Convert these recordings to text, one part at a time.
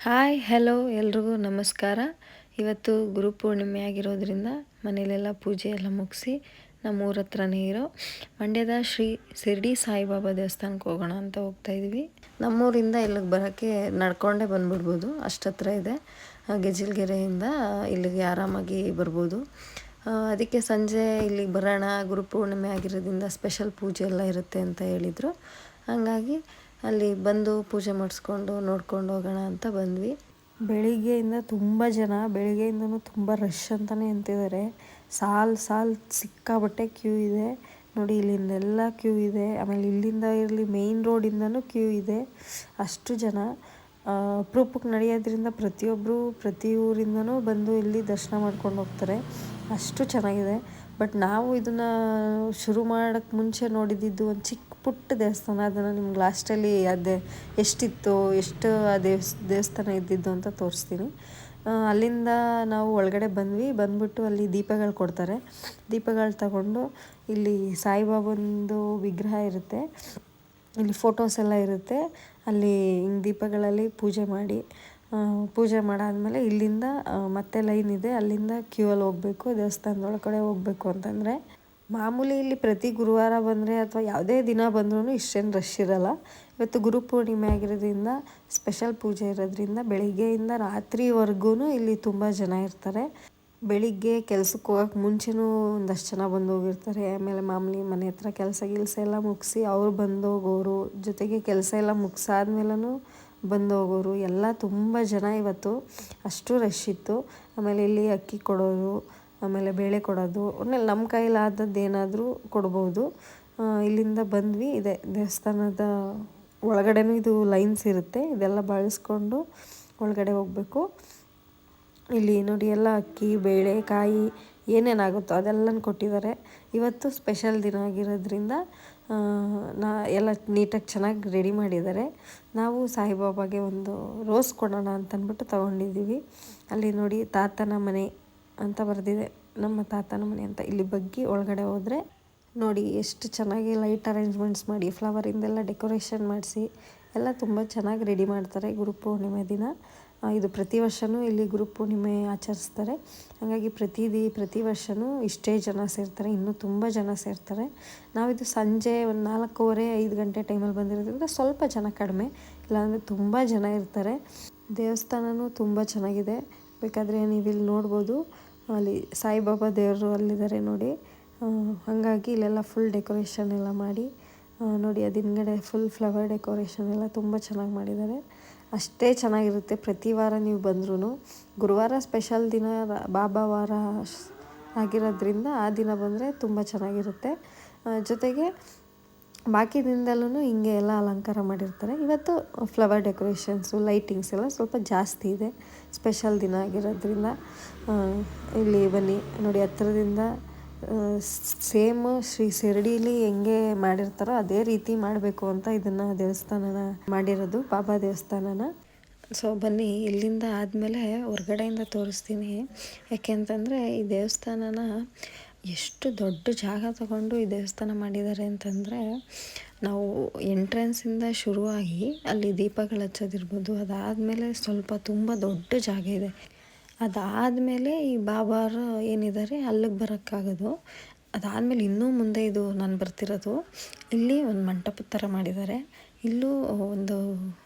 Hi hello ಎಲ್ರಿಗೂ ನಮಸ್ಕಾರ. ಇವತ್ತು ಗುರುಪೂರ್ಣಿಮೆ ಆಗಿರೋದ್ರಿಂದ ಮನೆಯಲ್ಲೆಲ್ಲ ಪೂಜೆ ಎಲ್ಲ ಮುಗಿಸಿ ನಮ್ಮೂರ ಹತ್ರನೇ ಇರೋ ಮಂಡ್ಯದ ಶ್ರೀ ಶಿರ್ಡಿ ಸಾಯಿಬಾಬಾ ದೇವಸ್ಥಾನಕ್ಕೆ ಹೋಗೋಣ ಅಂತ ಹೋಗ್ತಾಯಿದ್ವಿ. ನಮ್ಮೂರಿಂದ ಇಲ್ಲಿಗೆ ಬರೋಕ್ಕೆ ನಡ್ಕೊಂಡೇ ಬಂದುಬಿಡ್ಬೋದು, ಅಷ್ಟತ್ರ ಇದೆ. ಗೆಜಿಲ್ಗೆರೆಯಿಂದ ಇಲ್ಲಿಗೆ ಆರಾಮಾಗಿ ಬರ್ಬೋದು. ಅದಕ್ಕೆ ಸಂಜೆ ಇಲ್ಲಿಗೆ ಬರೋಣ, ಗುರುಪೂರ್ಣಿಮೆ ಆಗಿರೋದ್ರಿಂದ ಸ್ಪೆಷಲ್ ಪೂಜೆ ಎಲ್ಲ ಇರುತ್ತೆ ಅಂತ ಹೇಳಿದರು. ಹಾಗಾಗಿ ಅಲ್ಲಿ ಬಂದು ಪೂಜೆ ಮಾಡಿಸ್ಕೊಂಡು ನೋಡ್ಕೊಂಡು ಹೋಗೋಣ ಅಂತ ಬಂದ್ವಿ. ಬೆಳಿಗ್ಗೆಯಿಂದ ತುಂಬ ಜನ, ಬೆಳಿಗ್ಗೆಯಿಂದನೂ ತುಂಬ ರಶ್ ಅಂತಲೇ ಅಂತಿದ್ದಾರೆ. ಸಾಲು ಸಿಕ್ಕಾಬಟ್ಟೆ ಕ್ಯೂ ಇದೆ ನೋಡಿ. ಇಲ್ಲಿಂದೆಲ್ಲ ಕ್ಯೂ ಇದೆ. ಆಮೇಲೆ ಇಲ್ಲಿಂದ ಇರಲಿ ಮೇಯ್ನ್ ರೋಡಿಂದನೂ ಕ್ಯೂ ಇದೆ. ಅಷ್ಟು ಜನ ಅಪರೂಪಕ್ಕೆ ನಡೆಯೋದ್ರಿಂದ ಪ್ರತಿಯೊಬ್ಬರು ಪ್ರತಿ ಊರಿಂದನೂ ಬಂದು ಇಲ್ಲಿ ದರ್ಶನ ಮಾಡ್ಕೊಂಡು ಹೋಗ್ತಾರೆ. ಅಷ್ಟು ಚೆನ್ನಾಗಿದೆ. ಬಟ್ ನಾವು ಇದನ್ನು ಶುರು ಮಾಡೋಕ್ಕೆ ಮುಂಚೆ ನೋಡಿದ್ದು ಒಂದು ಚಿಕ್ಕ ಪುಟ್ಟ ದೇವಸ್ಥಾನ. ಅದನ್ನು ನಿಮ್ಗೆ ಲಾಸ್ಟಲ್ಲಿ ಅದೇ ಎಷ್ಟು ಆ ದೇವಸ್ಥಾನ ಇದ್ದಿದ್ದು ಅಂತ ತೋರಿಸ್ತೀನಿ. ಅಲ್ಲಿಂದ ನಾವು ಒಳಗಡೆ ಬಂದ್ಬಿಟ್ಟು ಅಲ್ಲಿ ದೀಪಗಳು ಕೊಡ್ತಾರೆ. ದೀಪಗಳು ತಗೊಂಡು ಇಲ್ಲಿ ಸಾಯಿಬಾಬಂದು ವಿಗ್ರಹ ಇರುತ್ತೆ, ಇಲ್ಲಿ ಫೋಟೋಸ್ ಎಲ್ಲ ಇರುತ್ತೆ. ಅಲ್ಲಿ ಹಿಂಗೆ ದೀಪಗಳಲ್ಲಿ ಪೂಜೆ ಮಾಡಾದಮೇಲೆ ಇಲ್ಲಿಂದ ಮತ್ತೆ ಲೈನ್ ಇದೆ, ಅಲ್ಲಿಂದ ಕ್ಯೂ ಅಲ್ಲಿ ಹೋಗಬೇಕು. ದೇವಸ್ಥಾನದೊಳಗಡೆ ಹೋಗಬೇಕು ಅಂತಂದರೆ ಮಾಮೂಲಿ ಇಲ್ಲಿ ಪ್ರತಿ ಗುರುವಾರ ಬಂದರೆ ಅಥವಾ ಯಾವುದೇ ದಿನ ಬಂದ್ರೂ ಇಷ್ಟೇನು ರಶ್ ಇರೋಲ್ಲ. ಇವತ್ತು ಗುರುಪೂರ್ಣಿಮೆ ಆಗಿರೋದ್ರಿಂದ ಸ್ಪೆಷಲ್ ಪೂಜೆ ಇರೋದ್ರಿಂದ ಬೆಳಿಗ್ಗೆಯಿಂದ ರಾತ್ರಿವರೆಗೂ ಇಲ್ಲಿ ತುಂಬ ಜನ ಇರ್ತಾರೆ. ಬೆಳಿಗ್ಗೆ ಕೆಲ್ಸಕ್ಕೆ ಹೋಗೋಕ್ಕೆ ಮುಂಚೆನೂ ಒಂದಷ್ಟು ಜನ ಬಂದು ಹೋಗಿರ್ತಾರೆ. ಆಮೇಲೆ ಮಾಮೂಲಿ ಮನೆ ಹತ್ರ ಕೆಲಸ ಎಲ್ಲ ಮುಗಿಸಿ ಅವ್ರು ಬಂದು ಹೋಗೋರು, ಜೊತೆಗೆ ಕೆಲಸ ಎಲ್ಲ ಮುಗಿಸಾದ್ಮೇಲೂ ಬಂದು ಹೋಗೋರು ಎಲ್ಲ ತುಂಬ ಜನ. ಇವತ್ತು ಅಷ್ಟು ರಶ್ ಇತ್ತು. ಆಮೇಲೆ ಇಲ್ಲಿ ಅಕ್ಕಿ ಕೊಡೋದು, ಆಮೇಲೆ ಬೇಳೆ ಕೊಡೋದು, ಆಮೇಲೆ ನಮ್ಮ ಕೈಲಾದದ್ದು ಏನಾದರೂ ಕೊಡ್ಬೋದು. ಇಲ್ಲಿಂದ ಬಂದ್ವಿ. ಇದೆ ದೇವಸ್ಥಾನದ ಒಳಗಡೆನೂ ಇದು ಲೈನ್ಸ್ ಇರುತ್ತೆ. ಇದೆಲ್ಲ ಬಳಸ್ಕೊಂಡು ಒಳಗಡೆ ಹೋಗಬೇಕು. ಇಲ್ಲಿ ನೋಡಿ ಎಲ್ಲ ಅಕ್ಕಿ ಬೇಳೆ ಕಾಯಿ ಏನೇನಾಗುತ್ತೋ ಅದೆಲ್ಲನೂ ಕೊಟ್ಟಿದ್ದಾರೆ. ಇವತ್ತು ಸ್ಪೆಷಲ್ ದಿನ ಆಗಿರೋದ್ರಿಂದ ಎಲ್ಲ ನೀಟಾಗಿ ಚೆನ್ನಾಗಿ ರೆಡಿ ಮಾಡಿದ್ದಾರೆ. ನಾವು ಸಾಯಿಬಾಬಾಗೆ ಒಂದು ರೋಸ್ ಕೊಡೋಣ ಅಂತಂದ್ಬಿಟ್ಟು ತೊಗೊಂಡಿದ್ದೀವಿ. ಅಲ್ಲಿ ನೋಡಿ ತಾತನ ಮನೆ ಅಂತ ಬರೆದಿದೆ, ನಮ್ಮ ತಾತನ ಮನೆ ಅಂತ. ಇಲ್ಲಿ ಬಗ್ಗಿ ಒಳಗಡೆ ಹೋದರೆ ನೋಡಿ ಎಷ್ಟು ಚೆನ್ನಾಗಿ ಲೈಟ್ ಅರೇಂಜ್ಮೆಂಟ್ಸ್ ಮಾಡಿ ಫ್ಲವರಿಂದೆಲ್ಲ ಡೆಕೋರೇಷನ್ ಮಾಡಿಸಿ ಎಲ್ಲ ತುಂಬ ಚೆನ್ನಾಗಿ ರೆಡಿ ಮಾಡ್ತಾರೆ ಗುರುಪೂರ್ಣಿಮೆ ದಿನ. ಇದು ಪ್ರತಿ ವರ್ಷವೂ ಇಲ್ಲಿ ಗುರುಪೂರ್ಣಿಮೆ ಆಚರಿಸ್ತಾರೆ. ಹಾಗಾಗಿ ಪ್ರತಿ ವರ್ಷವೂ ಇಷ್ಟೇ ಜನ ಸೇರ್ತಾರೆ, ಇನ್ನೂ ತುಂಬ ಜನ ಸೇರ್ತಾರೆ. ನಾವಿದು ಸಂಜೆ ಒಂದು 4:30-5 ಗಂಟೆ ಟೈಮಲ್ಲಿ ಬಂದಿರೋದ್ರಿಂದ ಸ್ವಲ್ಪ ಜನ ಕಡಿಮೆ, ಇಲ್ಲಾಂದರೆ ತುಂಬ ಜನ ಇರ್ತಾರೆ. ದೇವಸ್ಥಾನವೂ ತುಂಬ ಚೆನ್ನಾಗಿದೆ, ಬೇಕಾದರೆ ನೀವಿಲ್ಲಿ ನೋಡ್ಬೋದು. ಅಲ್ಲಿ ಸಾಯಿಬಾಬಾ ದೇವರು ಅಲ್ಲಿದ್ದಾರೆ ನೋಡಿ. ಹಾಗಾಗಿ ಇಲ್ಲೆಲ್ಲ ಫುಲ್ ಡೆಕೋರೇಷನ್ ಎಲ್ಲ ಮಾಡಿ ನೋಡಿ, ಅದು ಹಿಂದ್ಗಡೆ ಫುಲ್ ಫ್ಲವರ್ ಡೆಕೋರೇಷನ್ ಎಲ್ಲ ತುಂಬ ಚೆನ್ನಾಗಿ ಮಾಡಿದ್ದಾರೆ. ಅಷ್ಟೇ ಚೆನ್ನಾಗಿರುತ್ತೆ ಪ್ರತಿ ವಾರ ನೀವು ಬಂದ್ರೂ. ಗುರುವಾರ ಸ್ಪೆಷಲ್ ದಿನ ಬಾಬಾ ವಾರ ಆಗಿರೋದ್ರಿಂದ ಆ ದಿನ ಬಂದರೆ ತುಂಬ ಚೆನ್ನಾಗಿರುತ್ತೆ. ಜೊತೆಗೆ ಬಾಕಿ ದಿನದಲ್ಲೂ ಹಿಂಗೆ ಎಲ್ಲ ಅಲಂಕಾರ ಮಾಡಿರ್ತಾರೆ. ಇವತ್ತು ಫ್ಲವರ್ ಡೆಕೋರೇಷನ್ಸು ಲೈಟಿಂಗ್ಸ್ ಎಲ್ಲ ಸ್ವಲ್ಪ ಜಾಸ್ತಿ ಇದೆ, ಸ್ಪೆಷಲ್ ದಿನ ಆಗಿರೋದ್ರಿಂದ. ಇಲ್ಲಿ ಬನ್ನಿ ನೋಡಿ, ಹತ್ರದಿಂದ ಸೇಮ್ ಶ್ರೀ ಶಿರ್ಡಿಲಿ ಹೆಂಗೆ ಮಾಡಿರ್ತಾರೋ ಅದೇ ರೀತಿ ಮಾಡಬೇಕು ಅಂತ ಇದನ್ನು ದೇವಸ್ಥಾನನ ಮಾಡಿರೋದು, ಬಾಬಾ ದೇವಸ್ಥಾನನ. ಸೊ ಬನ್ನಿ, ಇಲ್ಲಿಂದ ಆದಮೇಲೆ ಹೊರ್ಗಡೆಯಿಂದ ತೋರಿಸ್ತೀನಿ. ಯಾಕೆಂತಂದರೆ ಈ ದೇವಸ್ಥಾನನ ಎಷ್ಟು ದೊಡ್ಡ ಜಾಗ ತಗೊಂಡು ಈ ದೇವಸ್ಥಾನ ಮಾಡಿದ್ದಾರೆ ಅಂತಂದರೆ, ನಾವು ಎಂಟ್ರೆನ್ಸಿಂದ ಶುರುವಾಗಿ ಅಲ್ಲಿ ದೀಪಗಳು ಹಚ್ಚೋದಿರ್ಬೋದು, ಅದಾದಮೇಲೆ ಸ್ವಲ್ಪ ತುಂಬ ದೊಡ್ಡ ಜಾಗ ಇದೆ. ಅದಾದಮೇಲೆ ಈ ಬಾಬಾರು ಏನಿದ್ದಾರೆ ಅಲ್ಲಿಗೆ ಬರೋಕ್ಕಾಗೋದು. ಅದಾದಮೇಲೆ ಇನ್ನೂ ಮುಂದೆ ಇದು ನಾನು ಬರ್ತಿರೋದು, ಇಲ್ಲಿ ಒಂದು ಮಂಟಪದ ಥರ ಮಾಡಿದ್ದಾರೆ. ಇಲ್ಲೂ ಒಂದು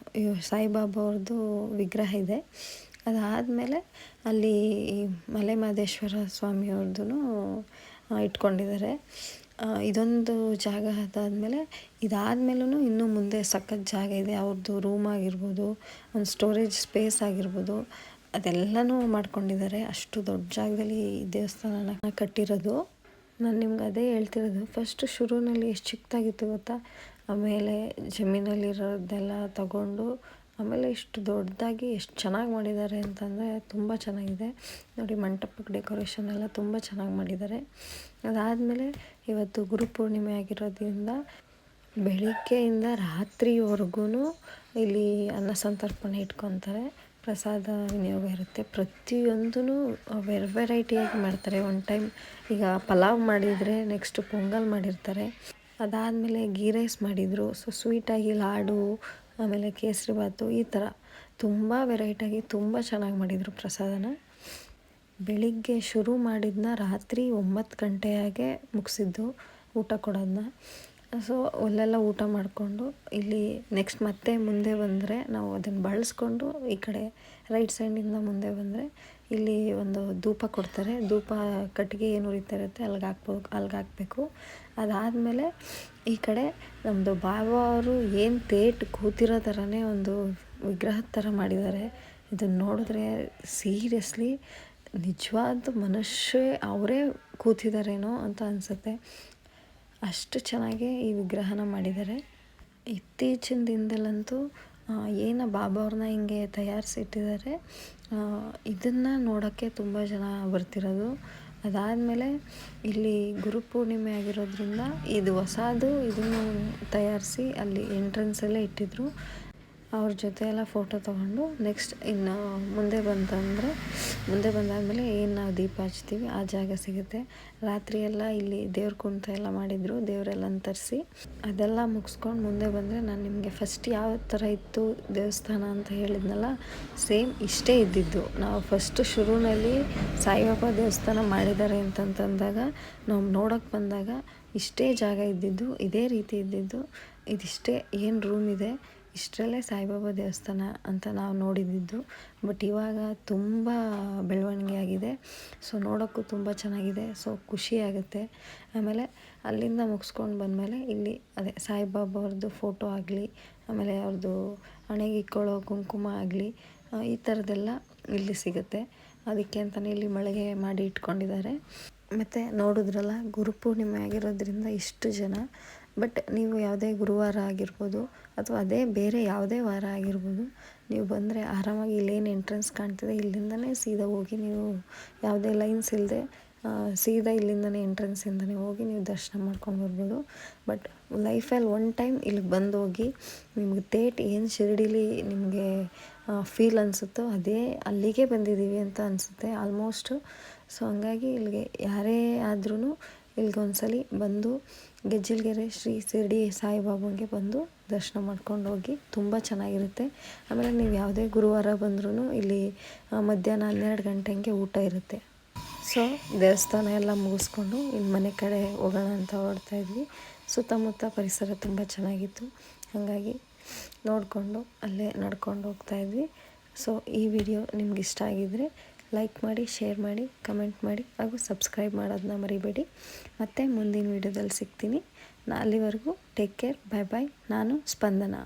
ಸಾಯಿಬಾಬಾ ಅವ್ರದ್ದು ವಿಗ್ರಹ ಇದೆ. ಅದಾದಮೇಲೆ ಅಲ್ಲಿ ಮಲೆ ಮಹದೇಶ್ವರ ಸ್ವಾಮಿಯವ್ರದ್ದು ಇಟ್ಕೊಂಡಿದ್ದಾರೆ. ಇದೊಂದು ಜಾಗ ಅದಾದಮೇಲೆ ಇದಾದಮೇಲೂ ಇನ್ನೂ ಮುಂದೆ ಸಖತ್ ಜಾಗ ಇದೆ. ಅವ್ರದ್ದು ರೂಮ್ ಆಗಿರ್ಬೋದು, ಒಂದು ಸ್ಟೋರೇಜ್ ಸ್ಪೇಸ್ ಆಗಿರ್ಬೋದು, ಅದೆಲ್ಲನೂ ಮಾಡ್ಕೊಂಡಿದ್ದಾರೆ. ಅಷ್ಟು ದೊಡ್ಡ ಜಾಗದಲ್ಲಿ ಈ ದೇವಸ್ಥಾನನ ಕಟ್ಟಿರೋದು. ನಾನು ನಿಮ್ಗೆ ಅದೇ ಹೇಳ್ತಿರೋದು, ಫಸ್ಟ್ ಶುರುವಿನಲ್ಲಿ ಎಷ್ಟು ಚಿಕ್ಕದಾಗಿತ್ತು ಗೊತ್ತಾ, ಆಮೇಲೆ ಜಮೀನಲ್ಲಿರೋದೆಲ್ಲ ತಗೊಂಡು ಆಮೇಲೆ ಇಷ್ಟು ದೊಡ್ಡದಾಗಿ ಎಷ್ಟು ಚೆನ್ನಾಗಿ ಮಾಡಿದ್ದಾರೆ ಅಂತಂದರೆ ತುಂಬ ಚೆನ್ನಾಗಿದೆ ನೋಡಿ. ಮಂಟಪಕ್ಕೆ ಡೆಕೋರೇಷನ್ ಎಲ್ಲ ತುಂಬ ಚೆನ್ನಾಗಿ ಮಾಡಿದ್ದಾರೆ. ಅದಾದಮೇಲೆ ಇವತ್ತು ಗುರುಪೂರ್ಣಿಮೆ ಆಗಿರೋದ್ರಿಂದ ಬೆಳಿಗ್ಗೆಯಿಂದ ರಾತ್ರಿವರೆಗೂ ಇಲ್ಲಿ ಅನ್ನ ಸಂತರ್ಪಣೆ ಇಟ್ಕೊತಾರೆ. ಪ್ರಸಾದ ವಿನಿಯೋಗ ಇರುತ್ತೆ. ಪ್ರತಿಯೊಂದೂ ವೆರೈಟಿಯಾಗಿ ಮಾಡ್ತಾರೆ. ಒನ್ ಟೈಮ್ ಈಗ ಪಲಾವ್ ಮಾಡಿದರೆ ನೆಕ್ಸ್ಟ್ ಪೊಂಗಲ್ ಮಾಡಿರ್ತಾರೆ. ಅದಾದಮೇಲೆ ಗೀ ರೈಸ್ ಮಾಡಿದರು. ಸೊ ಸ್ವೀಟಾಗಿ ಲಾಡು, ಆಮೇಲೆ ಕೇಸರಿ ಬಾತು, ಈ ಥರ ತುಂಬ ವೆರೈಟಿಯಾಗಿ ತುಂಬ ಚೆನ್ನಾಗಿ ಮಾಡಿದರು ಪ್ರಸಾದನ. ಬೆಳಿಗ್ಗೆ ಶುರು ಮಾಡಿದ್ನ ರಾತ್ರಿ 9 ಗಂಟೆಯಾಗೆ ಮುಗಿಸಿದ್ದು ಊಟ ಕೊಡೋದನ್ನ. ಸೊ ಅಲ್ಲೆಲ್ಲ ಊಟ ಮಾಡಿಕೊಂಡು ಇಲ್ಲಿ ನೆಕ್ಸ್ಟ್ ಮತ್ತೆ ಮುಂದೆ ಬಂದರೆ ನಾವು ಅದನ್ನು ಬಳಸ್ಕೊಂಡು ಈ ಕಡೆ ರೈಟ್ ಸೈಡಿಂದ ಮುಂದೆ ಬಂದರೆ ಇಲ್ಲಿ ಒಂದು ಧೂಪ ಕೊಡ್ತಾರೆ. ಧೂಪ ಕಟ್ಟಿಗೆ ಏನು ಉರಿತಾ ಇರುತ್ತೆ ಅಲ್ಲಿಗೆ ಹಾಕಬೇಕು. ಅದಾದಮೇಲೆ ಈ ಕಡೆ ನಮ್ಮದು ಬಾಬಾ ಅವರು ಏನು ತೇಟ್ ಕೂತಿರೋ ಥರನೇ ಒಂದು ವಿಗ್ರಹದ ಥರ ಮಾಡಿದ್ದಾರೆ. ಇದನ್ನು ನೋಡಿದ್ರೆ ಸೀರಿಯಸ್ಲಿ ನಿಜವಾದ ಮನುಷ್ಯ ಅವರೇ ಕೂತಿದ್ದಾರೇನೋ ಅಂತ ಅನಿಸುತ್ತೆ. ಅಷ್ಟು ಚೆನ್ನಾಗಿ ಈ ವಿಗ್ರಹನ ಮಾಡಿದ್ದಾರೆ. ಇತ್ತೀಚಿನ ದಿನದಲ್ಲಂತೂ ಏನು ಬಾಬಾ ಅವ್ರನ್ನ ಹಿಂಗೆ ತಯಾರಿಸಿಟ್ಟಿದ್ದಾರೆ, ಇದನ್ನು ನೋಡೋಕ್ಕೆ ತುಂಬ ಜನ ಬರ್ತಿರೋದು. ಅದಾದಮೇಲೆ ಇಲ್ಲಿ ಗುರುಪೂರ್ಣಿಮೆ ಆಗಿರೋದ್ರಿಂದ ಇದು ಹೊಸದು, ಇದನ್ನು ತಯಾರಿಸಿ ಅಲ್ಲಿ ಎಂಟ್ರೆನ್ಸಲ್ಲೇ ಇಟ್ಟಿದ್ರು. ಅವ್ರ ಜೊತೆ ಎಲ್ಲ ಫೋಟೋ ತೊಗೊಂಡು ನೆಕ್ಸ್ಟ್ ಇನ್ನು ಮುಂದೆ ಬಂದಾದಮೇಲೆ ಏನು ನಾವು ದೀಪ ಹಚ್ತೀವಿ ಆ ಜಾಗ ಸಿಗುತ್ತೆ. ರಾತ್ರಿ ಎಲ್ಲ ಇಲ್ಲಿ ದೇವ್ರ ಕುಣಿತ ಎಲ್ಲ ಮಾಡಿದರು, ದೇವರೆಲ್ಲ ತರಿಸಿ ಅದೆಲ್ಲ ಮುಗಿಸ್ಕೊಂಡು ಮುಂದೆ ಬಂದರೆ ನಾನು ನಿಮಗೆ ಫಸ್ಟ್ ಯಾವ ಥರ ಇತ್ತು ದೇವಸ್ಥಾನ ಅಂತ ಹೇಳಿದ್ನಲ್ಲ, ಸೇಮ್ ಇಷ್ಟೇ ಇದ್ದಿದ್ದು. ನಾವು ಫಸ್ಟ್ ಶುರುವಿನಲ್ಲಿ ಸಾಯಿಬಾಬಾ ದೇವಸ್ಥಾನ ಮಾಡಿದ್ದಾರೆ ಅಂತಂದಾಗ ನಾವು ನೋಡೋಕ್ಕೆ ಬಂದಾಗ ಇಷ್ಟೇ ಜಾಗ ಇದ್ದಿದ್ದು, ಇದೇ ರೀತಿ ಇದ್ದಿದ್ದು, ಇದಿಷ್ಟೇ ಏನು ರೂಮ್ ಇದೆ, ಇಷ್ಟರಲ್ಲೇ ಸಾಯಿಬಾಬಾ ದೇವಸ್ಥಾನ ಅಂತ ನಾವು ನೋಡಿದ್ದು. ಬಟ್ ಇವಾಗ ತುಂಬ ಬೆಳವಣಿಗೆ ಆಗಿದೆ. ಸೊ ನೋಡೋಕ್ಕೂ ತುಂಬ ಚೆನ್ನಾಗಿದೆ. ಸೊ ಖುಷಿಯಾಗುತ್ತೆ. ಆಮೇಲೆ ಅಲ್ಲಿಂದ ಮುಗಿಸ್ಕೊಂಡು ಬಂದಮೇಲೆ ಇಲ್ಲಿ ಅದೇ ಸಾಯಿಬಾಬಾ ಅವ್ರದ್ದು ಫೋಟೋ ಆಗಲಿ, ಆಮೇಲೆ ಅವ್ರದ್ದು ಹಣೆಗೆ ಇಕ್ಕೊಳ್ಳೋ ಕುಂಕುಮ ಆಗಲಿ, ಈ ಥರದ್ದೆಲ್ಲ ಇಲ್ಲಿ ಸಿಗುತ್ತೆ. ಅದಕ್ಕೆ ಅಂತಲೇ ಇಲ್ಲಿ ಮಳಿಗೆ ಮಾಡಿ ಇಟ್ಕೊಂಡಿದ್ದಾರೆ. ಮತ್ತು ನೋಡಿದ್ರಲ್ಲ, ಗುರುಪೂರ್ಣಿಮೆ ಆಗಿರೋದ್ರಿಂದ ಇಷ್ಟು ಜನ. ಬಟ್ ನೀವು ಯಾವುದೇ ಗುರುವಾರ ಆಗಿರ್ಬೋದು ಅಥವಾ ಅದೇ ಬೇರೆ ಯಾವುದೇ ವಾರ ಆಗಿರ್ಬೋದು, ನೀವು ಬಂದರೆ ಆರಾಮಾಗಿ ಇಲ್ಲೇನು ಎಂಟ್ರೆನ್ಸ್ ಕಾಣ್ತಿದೆ ಇಲ್ಲಿಂದನೇ ಸೀದಾ ಹೋಗಿ ನೀವು ಯಾವುದೇ ಲೈನ್ಸ್ ಇಲ್ಲದೆ ಸೀದಾ ಇಲ್ಲಿಂದನೇ ಎಂಟ್ರೆನ್ಸಿಂದನೇ ಹೋಗಿ ನೀವು ದರ್ಶನ ಮಾಡ್ಕೊಂಡು ಬರ್ಬೋದು. ಬಟ್ ಲೈಫಲ್ಲಿ ಒನ್ ಟೈಮ್ ಇಲ್ಲಿಗೆ ಬಂದು ಹೋಗಿ ನಿಮಗೆ ತೇಟ್ ಏನು ಶಿರಡಿಲಿ ನಿಮಗೆ ಫೀಲ್ ಅನಿಸುತ್ತೋ ಅದೇ ಅಲ್ಲಿಗೆ ಬಂದಿದ್ದೀವಿ ಅಂತ ಅನಿಸುತ್ತೆ ಆಲ್ಮೋಸ್ಟು. ಸೊ ಹಂಗಾಗಿ ಇಲ್ಲಿಗೆ ಯಾರೇ ಆದ್ರೂ ಇಲ್ಲಿಗೊಂದ್ಸಲಿ ಬಂದು ಗೆಜ್ಜಿಲಗೆರೆ ಶ್ರೀ ಶಿರಡಿ ಸಾಯಿಬಾಬಾಗೆ ಬಂದು ದರ್ಶನ ಮಾಡ್ಕೊಂಡು ಹೋಗಿ, ತುಂಬ ಚೆನ್ನಾಗಿರುತ್ತೆ. ಆಮೇಲೆ ನೀವು ಯಾವುದೇ ಗುರುವಾರ ಬಂದ್ರೂ ಇಲ್ಲಿ ಮಧ್ಯಾಹ್ನ 12 ಗಂಟೆ ಹಂಗೆ ಊಟ ಇರುತ್ತೆ. ಸೊ ದೇವಸ್ಥಾನ ಎಲ್ಲ ಮುಗಿಸ್ಕೊಂಡು ಇನ್ನು ಮನೆ ಕಡೆ ಹೋಗೋಣ ಅಂತ ಹೊರಡ್ತಾಯಿದ್ವಿ. ಸುತ್ತಮುತ್ತ ಪರಿಸರ ತುಂಬ ಚೆನ್ನಾಗಿತ್ತು, ಹಾಗಾಗಿ ನೋಡಿಕೊಂಡು ಅಲ್ಲೇ ನಡ್ಕೊಂಡು ಹೋಗ್ತಾಯಿದ್ವಿ. ಸೊ ಈ ವಿಡಿಯೋ ನಿಮ್ಗೆ ಇಷ್ಟ ಆಗಿದ್ದರೆ ಲೈಕ್ ಮಾಡಿ, ಶೇರ್ ಮಾಡಿ, ಕಮೆಂಟ್ ಮಾಡಿ ಹಾಗೂ ಸಬ್ಸ್ಕ್ರೈಬ್ ಮಾಡೋದನ್ನ ಮರಿಬೇಡಿ. ಮತ್ತು ಮುಂದಿನ ವಿಡಿಯೋದಲ್ಲಿ ಸಿಗ್ತೀನಿ. ಅಲ್ಲಿವರೆಗೂ ಟೇಕ್ ಕೇರ್, ಬಾಯ್ ಬಾಯ್. ನಾನು ಸ್ಪಂದನ.